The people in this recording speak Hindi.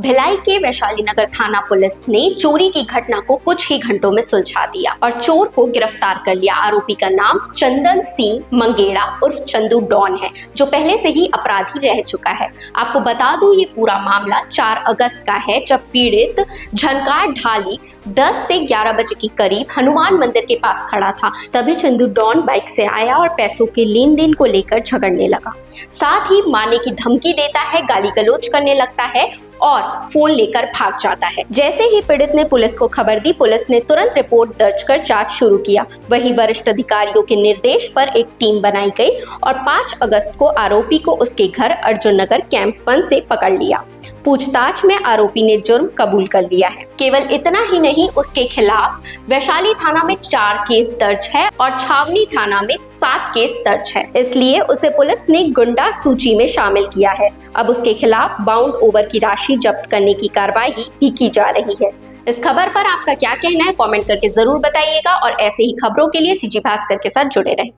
भिलाई के वैशाली नगर थाना पुलिस ने चोरी की घटना को कुछ ही घंटों में सुलझा दिया और चोर को गिरफ्तार कर लिया। आरोपी का नाम चंदन सिंह मंगेड़ा उर्फ चंदू डॉन है, जो पहले से ही अपराधी रह चुका है। आपको बता दूं, ये पूरा मामला 4 अगस्त का है, जब पीड़ित झनकार ढाली 10 से 11 बजे के करीब हनुमान मंदिर के पास खड़ा था। तभी चंदू डॉन बाइक से आया और पैसों के लेन देन को लेकर झगड़ने लगा। साथ ही मारने की धमकी देता है, गाली गलौज करने लगता है और फोन लेकर भाग जाता है। जैसे ही पीड़ित ने पुलिस को खबर दी, पुलिस ने तुरंत रिपोर्ट दर्ज कर जांच शुरू किया। वहीं वरिष्ठ अधिकारियों के निर्देश पर एक टीम बनाई गई और 5 अगस्त को आरोपी को उसके घर अर्जुन नगर कैंप 1 से पकड़ लिया। पूछताछ में आरोपी ने जुर्म कबूल कर लिया है। केवल इतना ही नहीं, उसके खिलाफ वैशाली थाना में 4 केस दर्ज है और छावनी थाना में 7 केस दर्ज है। इसलिए उसे पुलिस ने गुंडा सूची में शामिल किया है। अब उसके खिलाफ बाउंड ओवर की राशि जब्त करने की कार्रवाई भी की जा रही है। इस खबर पर आपका क्या कहना है, कमेंट करके जरूर बताइएगा और ऐसे ही खबरों के लिए सीजी भास्कर के साथ जुड़े रहें।